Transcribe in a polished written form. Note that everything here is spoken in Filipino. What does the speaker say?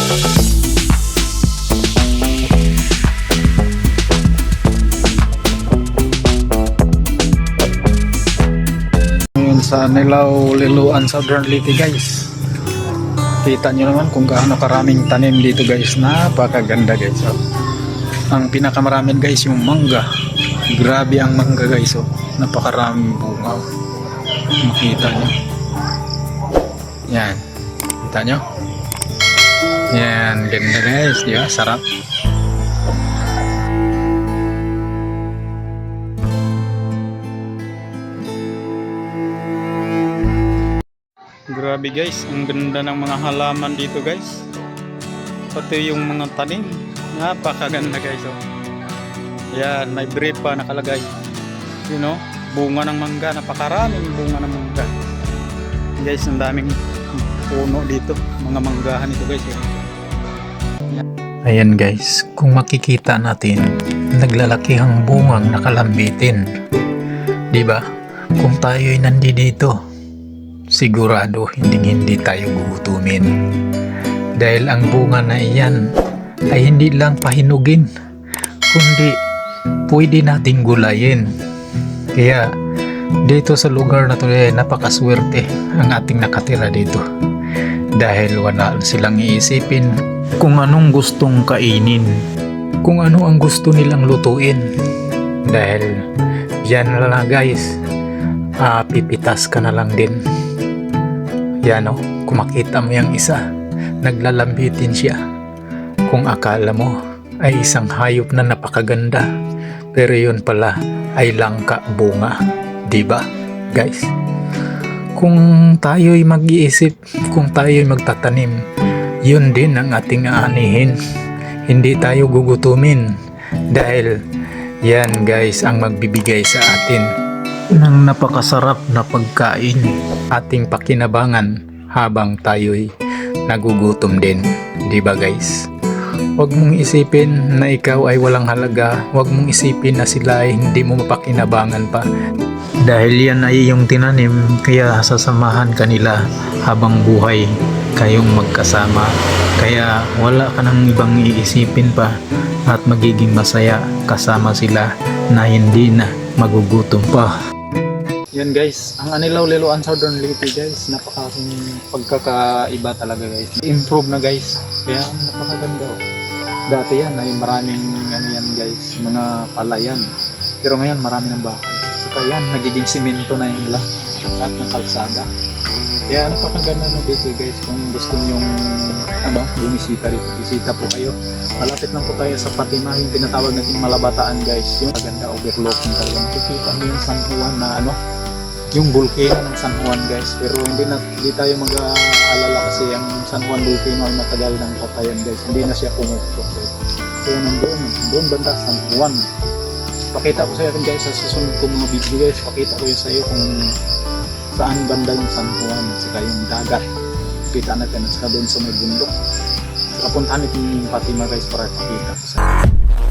Sa Nilaw Liloan Southern Leyte guys, kita nyo naman kung gaano karaming tanim dito guys. Napakaganda guys. Ang pinakamaraming guys yung mangga. Grabe ang mangga guys. Napakaraming bunga. Makita nyo yan, kita nyo yan, ganda guys, di ba? Sarap. Grabe guys, ang ganda ng mga halaman dito guys. Pati yung mga tanim, napakaganda guys. Yan, may brief pa nakalagay. You know, bunga ng mangga, napakaraming bunga ng mangga. Guys, ang daming puno dito, mga manggahan ito guys. Ayan guys, kung makikita natin, naglalaki ang bungang nakalambitin. Diba? Kung tayo'y nandito, sigurado hindi tayo gugutumin. Dahil ang bunga na iyan ay hindi lang pahinugin, kundi pwede nating gulayin. Kaya dito sa lugar na to napakaswerte ang ating nakatira dito. Dahil wala silang iisipin kung anong gustong kainin, kung ano ang gusto nilang lutuin. Dahil yan na lang guys, pipitas ka na lang din. Yan o, kung makita mo yung isa, naglalambitin siya. Kung akala mo ay isang hayop na napakaganda, pero yun pala ay langka bunga. Diba guys? Kung tayo'y mag-iisip, kung tayo'y magtatanim, yun din ang ating aanihin. Hindi tayo gugutumin. Dahil yan guys ang magbibigay sa atin ng napakasarap na pagkain, ating pakinabangan habang tayo'y nagugutom din. Diba guys? Huwag mong isipin na ikaw ay walang halaga. Huwag mong isipin na sila ay hindi mo mapakinabangan pa. Dahil yan ay iyong tinanim, kaya sasamahan kanila habang buhay kayong magkasama. Kaya wala ka nang ibang iisipin pa at magiging masaya kasama sila na hindi na magugutom pa. Yan guys, ang Anilaw Liloan Southern Leyte guys, napakaking pagkakaiba talaga guys. Improve na guys, kaya napakaganda. Dati yan ay maraming yan guys, mga palayan. Pero ngayon marami ng bahay. Saka yan, nagiging simento na yung lahat at ng kalsada. Kaya napakaganda na dito guys. Kung gusto nyong bumisita rito, bisita po kayo. Malapit lang po tayo sa Fatima, yung tinatawag natin Malabataan guys. Yung maganda overlooking talaga. Makikita mo yung San Juan na yung volcano ng San Juan guys. Pero hindi tayo mag-aalala kasi ang San Juan volcano ay matagal ng patayan guys. Hindi na siya pumutok guys. So doon banda San Juan. Pakita ko sa iyo guys sa susunod kong mga video guys. Pakita ko yun sa iyo kung saan banda yung San Juan at saka yung dagat. Kita natin at saka doon sa may bundok. Saka puntahan natin yung Fatima guys para pakita ko sa iyo.